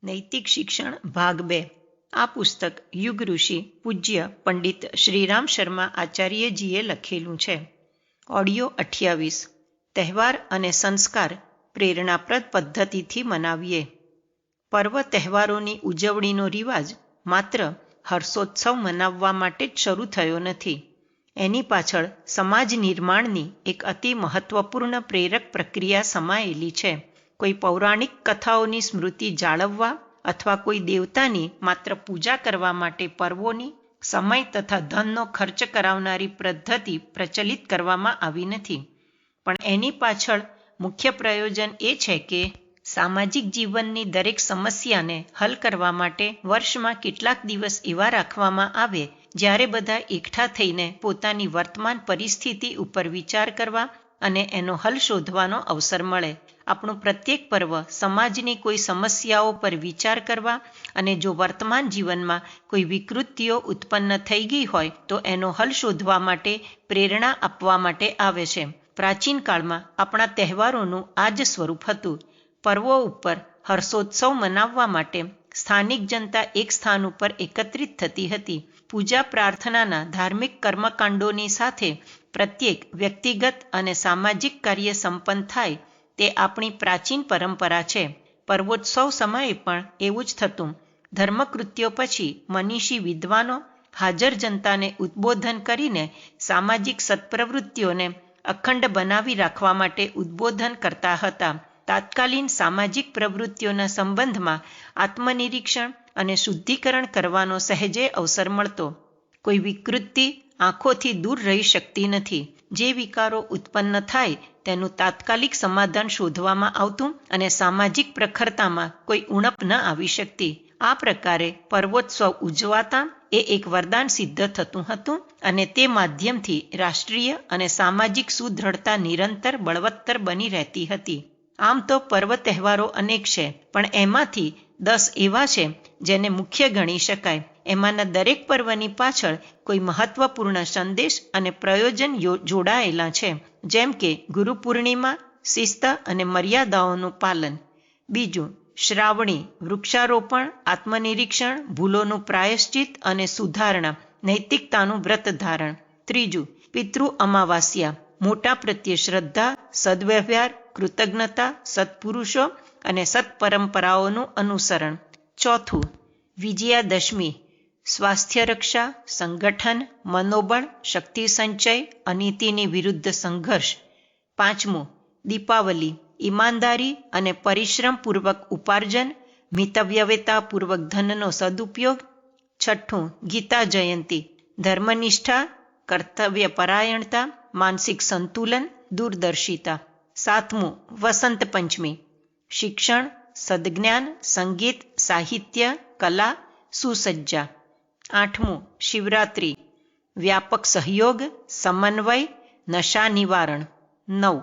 નૈતિક શિક્ષણ ભાગ 2 આ પુસ્તક યુગ ઋષિ પૂજ્ય પંડિત શ્રીરામ શર્મા આચાર્યજીએ લખેલું છે. ઓડિયો 28 તહેવાર અને સંસ્કાર પ્રેરણાપ્રદ પદ્ધતિથી મનાવીએ. પર્વ તહેવારોની ઉજવણીનો રિવાજ માત્ર હર્ષોત્સવ મનાવવા માટે જ શરૂ થયો નથી. એની પાછળ સમાજ નિર્માણની એક અતિ મહત્વપૂર્ણ પ્રેરક પ્રક્રિયા સમાયેલી છે. કોઈ પૌરાણિક કથાઓની સ્મૃતિ જાળવવા અથવા કોઈ દેવતાની માત્ર પૂજા કરવા માટે પર્વોની સમય તથા ધનનો ખર્ચ કરાવનારી પદ્ધતિ પ્રચલિત કરવામાં આવી નથી. પણ એની પાછળ મુખ્ય પ્રયોજન એ છે કે સામાજિક જીવનની દરેક સમસ્યાને હલ કરવા માટે વર્ષમાં કેટલાક દિવસ એવા રાખવામાં આવે જ્યારે બધા એકઠા થઈને પોતાની વર્તમાન પરિસ્થિતિ ઉપર વિચાર કરવા અને એનો હલ શોધવાનો અવસર મળે. આપણું પ્રત્યેક પર્વ સમાજની કોઈ સમસ્યાઓ પર વિચાર કરવા અને જો વર્તમાન જીવનમાં કોઈ વિકૃતિઓ ઉત્પન્ન થઈ ગઈ હોય તો એનો હલ શોધવા માટે પ્રેરણા આપવા માટે આવે છે. પ્રાચીન કાળમાં આપણા તહેવારોનું આ જ સ્વરૂપ હતું. પર્વો ઉપર હર્ષોત્સવ મનાવવા માટે સ્થાનિક જનતા એક સ્થાન ઉપર એકત્રિત થતી હતી. પૂજા પ્રાર્થનાના ધાર્મિક કર્મકાંડોની સાથે પ્રત્યેક વ્યક્તિગત અને સામાજિક કાર્ય સંપન્ન થાય તે આપણી પ્રાચીન પરંપરા છે. પર્વોત્સવ સમયે પણ એવું જ થતું. ધર્મકૃત્યો પછી મનીષી વિદ્વાનો હાજર જનતાને ઉદ્બોધન કરીને સામાજિક સત્પ્રવૃત્તિઓને અખંડ બનાવી રાખવા માટે ઉદ્બોધન કરતા હતા. તાત્કાલિન સામાજિક પ્રવૃત્તિઓના સંબંધમાં આત્મનિરીક્ષણ અને શુદ્ધિકરણ કરવાનો સહેજે અવસર મળતો. કોઈ વિકૃતિ આંખોથી દૂર રહી શકતી નથી. જે વિકારો ઉત્પન્ન થાય તેનું તાત્કાલિક સમાધાન શોધવામાં આવતું અને સામાજિક પ્રખરતામાં કોઈ ઉણપ ન આવી શકતી. આ પ્રકારે પર્વોત્સવ ઉજવાતા એ એક વરદાન સિદ્ધ થતું હતું અને તે માધ્યમથી રાષ્ટ્રીય અને સામાજિક સુદ્રઢતા નિરંતર બળવત્તર બની રહેતી હતી. આમ તો પર્વ તહેવારો અનેક છે, પણ એમાંથી 10 એવા છે જેને મુખ્ય ગણી શકાય. એમાંના દરેક પર્વની પાછળ કોઈ મહત્વપૂર્ણ સંદેશ અને પ્રયોજન જોડાયેલા છે, જેમ કે ગુરુ પૂર્ણિમા, શિસ્ત અને મર્યાદાઓનું પાલન. બીજું, શ્રાવણી, વૃક્ષારોપણ, આત્મનિરીક્ષણ, ભૂલોનું પ્રાયશ્ચિત અને સુધારણા, નૈતિકતાનું વ્રત ધારણ. ત્રીજું, પિતૃ અમાવાસ્યા, મોટા પ્રત્યે શ્રદ્ધા, સદવ્યવહાર, કૃતજ્ઞતા, સત્પુરુષો અને સત્પરંપરાઓનું અનુસરણ. ચોથું, વિજયાદશમી, સ્વાસ્થ્ય રક્ષા, સંગઠન, મનોબળ, શક્તિ સંચય, અનીતિની વિરુદ્ધ સંઘર્ષ. પાંચમું, દીપાવલી, ઈમાનદારી અને પરિશ્રમપૂર્વક ઉપાર્જન, મિતવ્યયતાપૂર્વક ધનનો સદુપયોગ. છઠ્ઠું, ગીતા જયંતી, ધર્મનિષ્ઠા, કર્તવ્યપરાયણતા, માનસિક સંતુલન, દૂરદર્શિતા. સાતમું, વસંત પંચમી, શિક્ષણ, સદજ્ઞાન, સંગીત, સાહિત્ય, કલા, સુસજ્જા. આઠમું, શિવરાત્રિ, વ્યાપક સહયોગ, સમન્વય, નશા નિવારણ. 9,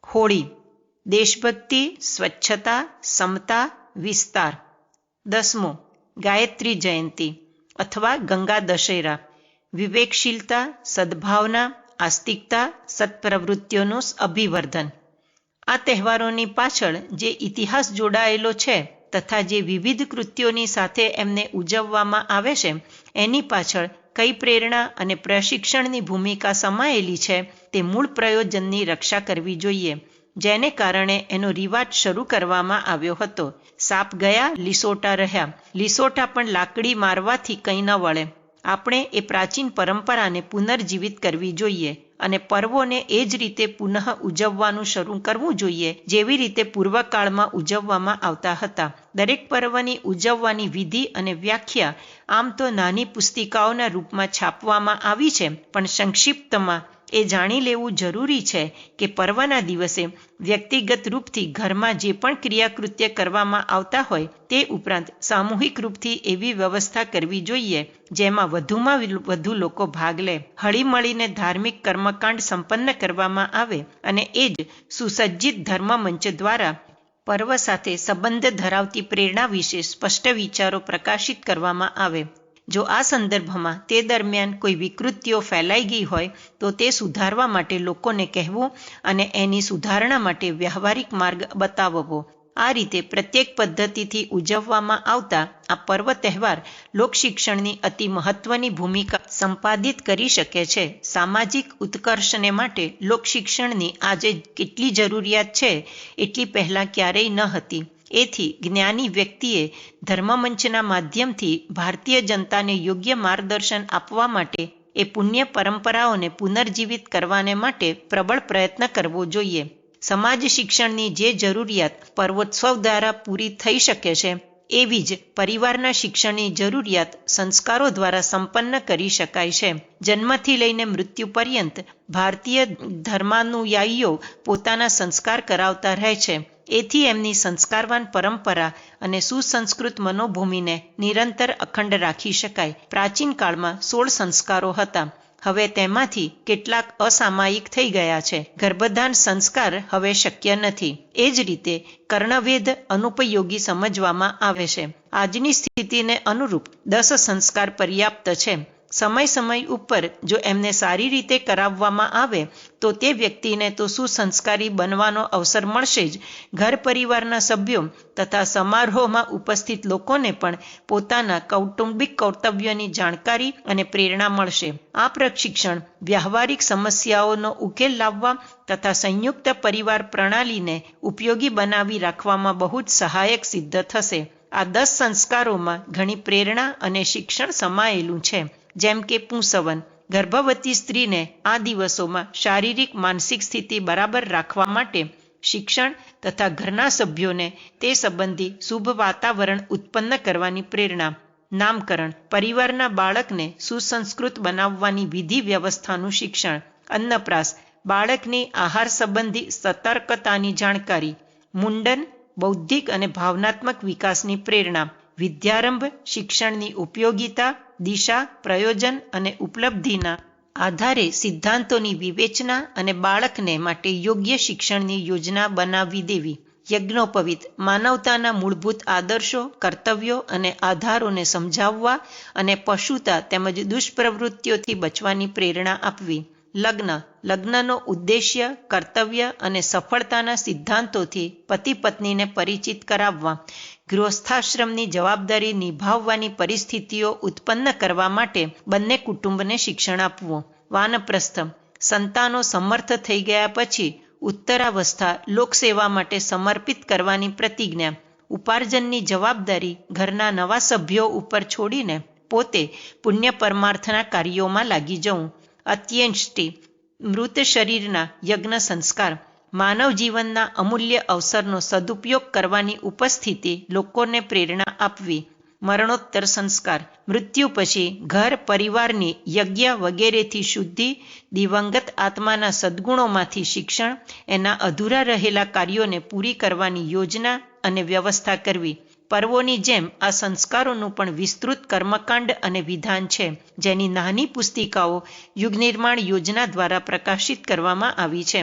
હોળી, દેશભક્તિ, સ્વચ્છતા, સમતા, વિસ્તાર. 10મું, ગાયત્રી જયંતી અથવા ગંગા દશેરા, વિવેકશીલતા, સદ્ભાવના, આસ્તિકતા, સત્પ્રવૃત્તિઓનું અભિવર્ધન. આ તહેવારોની પાછળ જે ઇતિહાસ જોડાયેલો છે તથા જે વિવિધ કૃત્યોની સાથે એમને ઉજવવામાં આવે છે એની પાછળ કઈ પ્રેરણા અને પ્રશિક્ષણની ભૂમિકા સમાયેલી છે તે મૂળ પ્રયોજનની રક્ષા કરવી જોઈએ, જેને કારણે એનો રિવાજ શરૂ કરવામાં આવ્યો હતો. સાપ ગયા, લીસોટા રહ્યા. લીસોટા પણ લાકડી મારવાથી કંઈ ન વળે. આપણે એ પ્રાચીન પરંપરાને પુનર્જીવિત કરવી જોઈએ અને પર્વોને એ જ રીતે પુનઃ ઉજવવાનું શરૂ કરવું જોઈએ જેવી રીતે પૂર્વકાળમાં ઉજવવામાં આવતા હતા. દરેક પર્વની ઉજવવાની વિધિ અને વ્યાખ્યા આમ તો નાની પુસ્તિકાઓના રૂપમાં છાપવામાં આવી છે, પણ સંક્ષિપ્તમાં એ જાણી લેવું જરૂરી છે કે પર્વના દિવસે વ્યક્તિગત રૂપથી ઘરમાં જે પણ ક્રિયાકૃત્ય કરવામાં આવતા હોય તે ઉપરાંત સામૂહિક રૂપથી એવી વ્યવસ્થા કરવી જોઈએ જેમાં વધુમાં વધુ લોકો ભાગ લે, હળીમળીને ધાર્મિક કર્મકાંડ સંપન્ન કરવામાં આવે અને એ જ સુસજ્જિત ધર્મમંચ દ્વારા પર્વ સાથે સંબંધ ધરાવતી પ્રેરણા વિશે સ્પષ્ટ વિચારો પ્રકાશિત કરવામાં આવે. જો આ સંદર્ભમાં તે દરમિયાન કોઈ વિકૃતિઓ ફેલાઈ ગઈ હોય તો તે સુધારવા માટે લોકોને કહેવું અને એની સુધારણા માટે વ્યવહારિક માર્ગ બતાવવો. આ રીતે પ્રત્યેક પદ્ધતિથી ઉજવવામાં આવતા આ પર્વ તહેવાર લોકશિક્ષણની અતિ મહત્વની ભૂમિકા સંપાદિત કરી શકે છે. સામાજિક ઉત્કર્ષને માટે લોકશિક્ષણની આજે કેટલી જરૂરિયાત છે એટલી પહેલાં ક્યારેય ન હતી. એથી જ્ઞાની વ્યક્તિએ ધર્મમંચના માધ્યમથી ભારતીય જનતાને યોગ્ય માર્ગદર્શન આપવા માટે એ પુણ્ય પરંપરાઓને પુનર્જીવિત કરવાને માટે પ્રબળ પ્રયત્ન કરવો જોઈએ. સમાજ શિક્ષણની જે જરૂરિયાત પર્વોત્સવ દ્વારા પૂરી થઈ શકે છે, એવી જ પરિવારના શિક્ષણની જરૂરિયાત સંસ્કારો દ્વારા સંપન્ન કરી શકાય છે. જન્મથી લઈને મૃત્યુ પર્યંત ભારતીય ધર્માનુયાયીઓ પોતાના સંસ્કાર કરાવતા રહે છે. એથી એમની સંસ્કારવાન પરંપરા અને સુસંસ્કૃત મનોભૂમિને નિરંતર અખંડ રાખી શકાય. પ્રાચીન કાળમાં 16 સંસ્કારો હતા. હવે તેમાંથી કેટલાક અસામાયિક થઈ ગયા છે. ગર્ભધાન સંસ્કાર હવે શક્ય નથી. એ જ રીતે કર્ણવેદ અનુપયોગી સમજવામાં આવે છે. આજની સ્થિતિને અનુરૂપ 10 સંસ્કાર પર્યાપ્ત છે. સમય ઉપર જો એમને સારી રીતે કરાવવામાં આવે તો તે વ્યક્તિને તો સુસંસ્કારી બનવાનો અવસર મળશે જ, ઘર પરિવારના સભ્યો તથા સમારોહમાં ઉપસ્થિત લોકોને પણ પોતાના કૌટુંબિક કર્તવ્યોની જાણકારી અને પ્રેરણા મળશે. આ પ્રશિક્ષણ વ્યવહારિક સમસ્યાઓનો ઉકેલ લાવવા તથા સંયુક્ત પરિવાર પ્રણાલીને ઉપયોગી બનાવી રાખવામાં બહુ જ સહાયક સિદ્ધ થશે. આ 10 સંસ્કારોમાં ઘણી પ્રેરણા અને શિક્ષણ સમાયેલું છે. જેમ કે પુંસવન, ગર્ભવતી સ્ત્રીને આ દિવસોમાં શારીરિક માનસિક સ્થિતિ બરાબર રાખવા માટે શિક્ષણ તથા ઘરના સભ્યોને તે સંબંધી શુભ વાતાવરણ ઉત્પન્ન કરવાની પ્રેરણા. નામકરણ, પરિવારના બાળકને સુસંસ્કૃત બનાવવાની વિધિ વ્યવસ્થાનું શિક્ષણ. અન્નપ્રાસ, બાળકની આહાર સંબંધી સતર્કતાની જાણકારી. મુંડન, બૌદ્ધિક અને ભાવનાત્મક વિકાસની પ્રેરણા. વિદ્યારંભ, શિક્ષણની ઉપયોગિતા, દિશા, પ્રયોજન અને ઉપલબ્ધિના આધારે સિદ્ધાંતોની વિવેચના અને બાળકને માટે યોગ્ય શિક્ષણની યોજના બનાવી દેવી. યજ્ઞોપવિત, માનવતાના મૂળભૂત આદર્શો, કર્તવ્યો અને આધારોને સમજાવવા અને પશુતા તેમજ દુષ્પ્રવૃત્તિઓથી બચવાની પ્રેરણા આપવી. લગ્ન, લગ્નનો ઉદ્દેશ્ય, કર્તવ્ય અને સફળતાના સિદ્ધાંતોથી પતિ પત્નીને પરિચિત કરાવવા. ગૃહસ્થાશ્રમની જવાબદારી નિભાવવાની પરિસ્થિતિઓ ઉત્પન્ન કરવા માટે બંને કુટુંબને શિક્ષણ આપવું. વાનપ્રસ્થ, સંતાનો સમર્થ થઈ ગયા પછી ઉત્તરાવસ્થા લોકસેવા માટે સમર્પિત કરવાની પ્રતિજ્ઞા. ઉપાર્જનની જવાબદારી ઘરના નવા સભ્યો ઉપર છોડીને પોતે પુણ્ય પરમાર્થના કાર્યોમાં લાગી જવું. અત્યેષ્ટિ, મૃત શરીરના યજ્ઞ સંસ્કાર. માનવ જીવનના અમૂલ્ય અવસરનો સદુપયોગ કરવાની ઉપસ્થિતિ લોકોને પ્રેરણા આપવી. મરણોત્તર સંસ્કાર, મૃત્યુ પછી ઘર પરિવારની યજ્ઞ વગેરેથી શુદ્ધિ, દિવંગત આત્માના સદ્ગુણોમાંથી શિક્ષણ, એના અધૂરા રહેલા કાર્યોને પૂરી કરવાની યોજના અને વ્યવસ્થા કરવી. પર્વોની જેમ આ સંસ્કારોનું પણ વિસ્તૃત કર્મકાંડ અને વિધાન છે, જેની નાની પુસ્તિકાઓ યુગ નિર્માણ યોજના દ્વારા પ્રકાશિત કરવામાં આવી છે.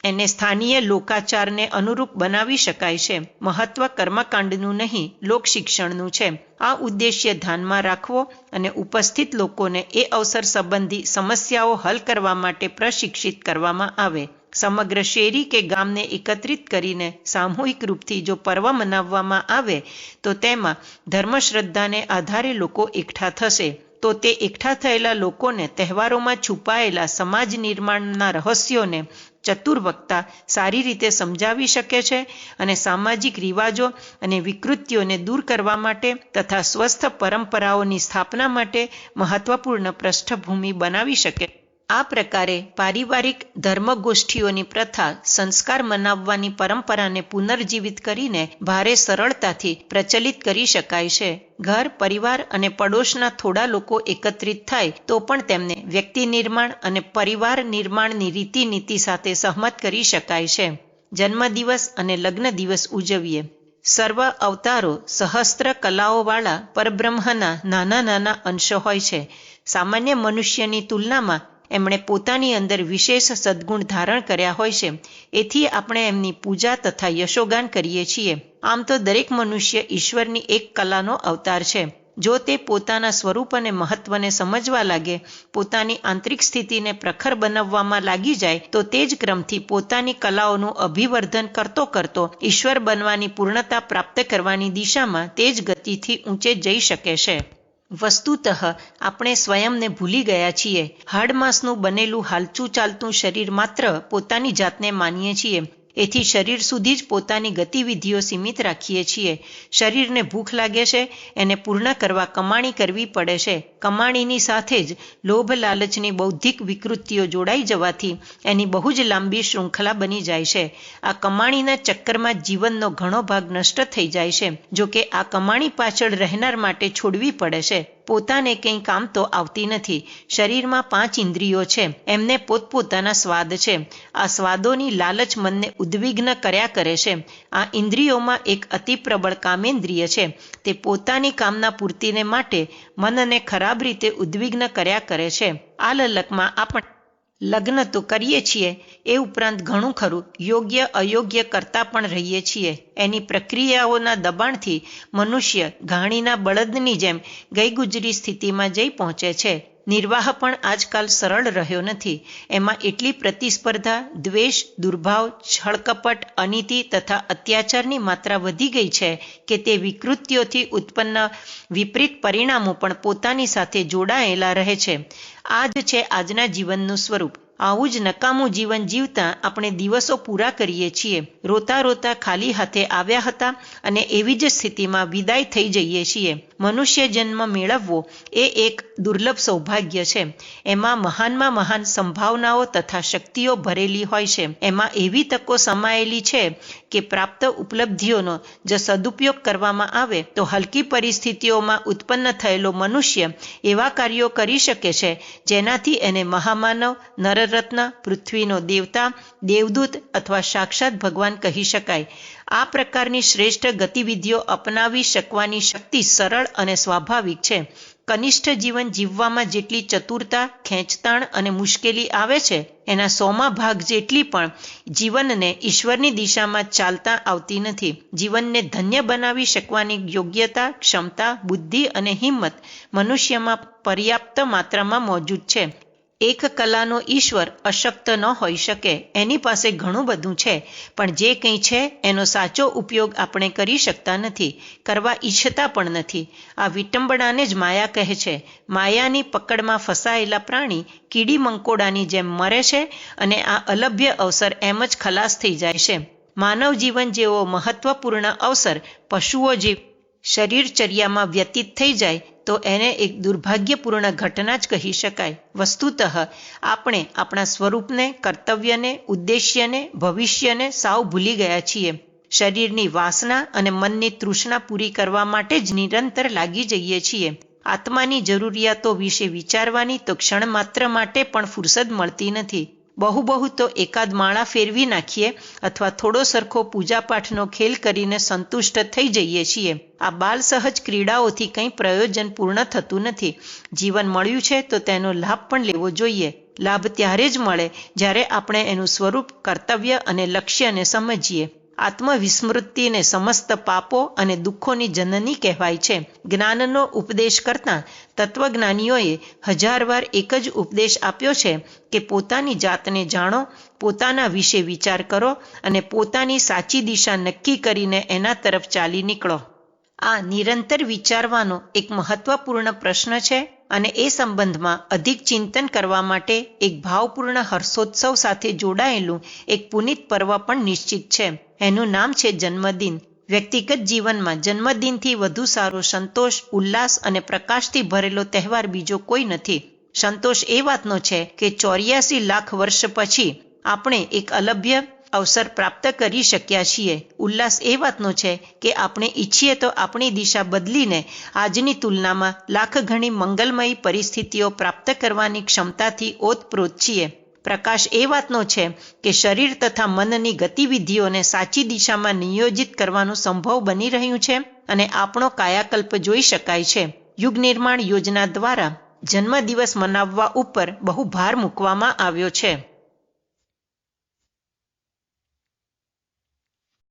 એને સ્થાનીય લોકાચારને અનુરૂપ બનાવી શકાય છે. મહત્વ કર્મકાંડનું નહીં, લોકશિક્ષણનું છે. આ ઉદ્દેશ્ય ધ્યાનમાં રાખવો અને ઉપસ્થિત લોકોને એ અવસર સંબંધી સમસ્યાઓ હલ કરવા માટે પ્રશિક્ષિત કરવામાં આવે. સમગ્ર શેરી કે ગામને એકત્રિત કરીને સામૂહિક રૂપથી જો પર્વ મનાવવામાં આવે તો તેમાં ધર્મશ્રદ્ધાને આધારે લોકો એકઠા થશે. તો તે એકઠા થયેલા લોકોને તહેવારોમાં છુપાયેલા સમાજ નિર્માણના રહસ્યોને ચતુર્વક્તા સારી રીતે સમજાવી શકે છે અને સામાજિક રિવાજો અને વિકૃતિઓને દૂર કરવા માટે તથા સ્વસ્થ પરંપરાઓની સ્થાપના માટે મહત્વપૂર્ણ પૃષ્ઠભૂમિ બનાવી શકે. આ પ્રકારે પારિવારિક ધર્મગોષ્ઠીઓની પ્રથા સંસ્કાર મનાવવાની પરંપરાને પુનર્જીવિત કરીને ભારે સરળતાથી પ્રચલિત કરી શકાય છે. ઘર, પરિવાર અને પડોશના થોડા લોકો એકત્રિત થાય તો પણ તેમને વ્યક્તિ નિર્માણ અને પરિવાર નિર્માણની રીતિનીતિ સાથે સહમત કરી શકાય છે. જન્મદિવસ અને લગ્ન દિવસ ઉજવીએ. સર્વ અવતારો સહસ્ત્ર કલાઓવાળા પરબ્રહ્મના નાના નાના અંશો હોય છે. સામાન્ય મનુષ્યની તુલનામાં એમણે પોતાની અંદર વિશેષ સદ્ગુણ ધારણ કર્યા હોય છે. એથી આપણે એમની પૂજા તથા યશોગાન કરીએ છીએ. આમ તો દરેક મનુષ્ય ઈશ્વરની એક કલાનો અવતાર છે. જો તે પોતાના સ્વરૂપ અને મહત્વને સમજવા લાગે, પોતાની આંતરિક સ્થિતિને પ્રખર બનાવવામાં લાગી જાય, તો તે જ ક્રમથી પોતાની કલાઓનું અભિવર્ધન કરતો કરતો ઈશ્વર બનવાની પૂર્ણતા પ્રાપ્ત કરવાની દિશામાં તે જ ગતિથી ઊંચે જઈ શકે છે. વસ્તુતઃ આપણે સ્વયંને ભૂલી ગયા છીએ. હાડમાંસનું બનેલું હાલતું ચાલતું શરીર માત્ર પોતાની જાતને માનીએ છીએ. એથી શરીર સુધી જ પોતાની ગતિવિધિઓ સીમિત રાખીએ છીએ. શરીરને ભૂખ લાગે છે, એને પૂર્ણ કરવા કમાણી કરવી પડે છે. કમાણીની સાથે જ લોભ લાલચની બૌદ્ધિક વિકૃતિઓ જોડાઈ જવાથી એની બહુ જ લાંબી શૃંખલા બની જાય છે. આ કમાણીના ચક્કરમાં જીવનનો ઘણો ભાગ નષ્ટ થઈ જાય છે. જોકે આ કમાણી પાછળ રહેનાર માટે છોડવી પડે છે. પોતાને કંઈ કામ તો આવતી નથી. શરીરમાં 5 ઇન્દ્રિયો છે, એમને પોતપોતાના સ્વાદ છે. આ સ્વાદોની લાલચ મનને ઉદ્વિગ્ન કર્યા કરે છે. આ ઇન્દ્રિયોમાં એક અતિ પ્રબળ કામેન્દ્રિય છે. તે પોતાની કામના પૂર્તિને માટે મનને ખરાબ રીતે ઉદ્વિગ્ન કર્યા કરે છે. આ લલકમાં આપણે લગ્ન તો કરીએ છીએ, એ ઉપરાંત ઘણું ખરું યોગ્ય અયોગ્ય કરતા પણ રહીએ છીએ. એની પ્રક્રિયાઓના દબાણથી મનુષ્ય ઘાણીના બળદની જેમ ગઈગુજરી સ્થિતિમાં જઈ પહોંચે છે. નિર્વાહ પણ આજકાલ સરળ રહ્યો નથી. એમાં એટલી પ્રતિસ્પર્ધા, દ્વેષ, દુર્ભાવ, છળકપટ, અનીતિ તથા અત્યાચારની માત્રા વધી ગઈ છે કે તે વિકૃતિઓથી ઉત્પન્ન વિપરીત પરિણામો પણ પોતાની સાથે જોડાયેલા રહે છે. આ જ છે આજના જીવનનું સ્વરૂપ. આવું જ નકામું જીવન જીવતા આપણે દિવસો પૂરા કરીએ છીએ. રોતા રોતા ખાલી હાથે આવ્યા હતા અને એવી જ સ્થિતિમાં વિદાય થઈ જઈએ છીએ. મનુષ્ય જન્મ મેળવવો એ એક દુર્લભ સૌભાગ્ય છે. એમાં મહાનમાં મહાન સંભાવનાઓ તથા શક્તિઓ ભરેલી હોય છે. એમાં એવી તકો સમાયેલી છે કે પ્રાપ્ત ઉપલબ્ધિઓનો જો સદુપયોગ કરવામાં આવે તો હલકી પરિસ્થિતિઓમાં ઉત્પન્ન થયેલો મનુષ્ય એવા કાર્યો કરી શકે છે જેનાથી એને મહામાનવ, નરરત્ન, પૃથ્વીનો દેવતા, દેવદૂત અથવા સાક્ષાત ભગવાન કહી શકાય. આ પ્રકારની શ્રેષ્ઠ ગતિવિધિઓ અપનાવી શકવાની શક્તિ સરળ અને સ્વાભાવિક છે. કનિષ્ઠ જીવન જીવવામાં જેટલી ચતુરતા, ખેંચતાણ અને મુશ્કેલી આવે છે, એના 100મા ભાગ જેટલી પણ જીવનને ઈશ્વરની દિશામાં ચાલતા આવતી નથી. જીવનને ધન્ય બનાવી શકવાની યોગ્યતા, ક્ષમતા, બુદ્ધિ અને હિંમત મનુષ્યમાં પર્યાપ્ત માત્રામાં મોજૂદ છે. એક કલાનો ઈશ્વર અશક્ત ન હોઈ શકે. એની પાસે ઘણું બધું છે, પણ જે કંઈ છે એનો સાચો ઉપયોગ આપણે કરી શકતા નથી, કરવા ઈચ્છતા પણ નથી. આ વિટંબણાને જ માયા કહે છે. માયાની પકડમાં ફસાયેલા પ્રાણી કીડી મંકોડાની જેમ મરે છે અને આ અલભ્ય અવસર એમ જ ખલાસ થઈ જાય છે. માનવ જીવન જેવો મહત્વપૂર્ણ અવસર પશુઓ જે શરીરચર્યામાં વ્યતીત થઈ જાય તો એને એક દુર્ભાગ્યપૂર્ણ ઘટના જ કહી શકાય. વસ્તુતઃ આપણે આપણા સ્વરૂપને, કર્તવ્યને, ઉદ્દેશ્યને, ભવિષ્યને સાવ ભૂલી ગયા છીએ. શરીરની વાસના અને મનની તૃષ્ણા પૂરી કરવા માટે જ નિરંતર લાગી જઈએ છીએ. આત્માની જરૂરિયાતો વિશે વિચારવાની તો ક્ષણ માત્ર માટે પણ ફુરસદ મળતી નથી. બહુ તો એકાદ માળા ફેરવી નાખીએ અથવા થોડો સરખો પૂજાપાઠનો ખેલ કરીને સંતુષ્ટ થઈ જઈએ છીએ. આ બાલ સહજ ક્રીડાઓથી કંઈ પ્રયોજન પૂર્ણ થતું નથી. જીવન મળ્યું છે તો તેનો લાભ પણ લેવો જોઈએ. લાભ ત્યારે જ મળે જ્યારે આપણે એનું સ્વરૂપ, કર્તવ્ય અને લક્ષ્યને સમજીએ. આત્મવિસ્મૃતિને સમસ્ત પાપો અને દુઃખોની જનની કહેવાય છે. જ્ઞાનનો ઉપદેશ કરતાં તત્વજ્ઞાનીઓએ 1000 વાર એક જ ઉપદેશ આપ્યો છે કે પોતાની જાતને જાણો, પોતાના વિશે વિચાર કરો અને પોતાની સાચી દિશા નક્કી કરીને એના તરફ ચાલી નીકળો. આ નિરંતર વિચારવાનો એક મહત્વપૂર્ણ પ્રશ્ન છે અને એ સંબંધમાં અધિક ચિંતન કરવા માટે એક ભાવપૂર્ણ હર્ષોત્સવ સાથે જોડાયેલું એક પુનિત પર્વ પણ નિશ્ચિત છે. એનું નામ છે જન્મદિન. વ્યક્તિગત જીવનમાં જન્મદિનથી વધુ સારો સંતોષ, ઉલ્લાસ અને પ્રકાશથી ભરેલો તહેવાર બીજો કોઈ નથી. સંતોષ એ વાતનો છે કે 84 લાખ વર્ષ પછી આપણે એક અલભ્ય અવસર પ્રાપ્ત કરી શક્યા છીએ. ઉલ્લાસ એ વાતનો છે કે આપણે ઈચ્છીએ તો આપણી દિશા બદલીને આજની તુલનામાં લાખ ગણી મંગલમયી પરિસ્થિતિઓ પ્રાપ્ત કરવાની ક્ષમતાથી ઓતપ્રોત છીએ. પ્રકાશ એ વાતનો છે કે શરીર તથા મનની ગતિવિધિઓને સાચી દિશામાં નિયોજિત કરવાનું સંભવ બની રહ્યું છે અને આપણો કાયાકલ્પ જોઈ શકાય છે. યુગ નિર્માણ યોજના દ્વારા જન્મદિવસ મનાવવા ઉપર બહુ ભાર મૂકવામાં આવ્યો છે.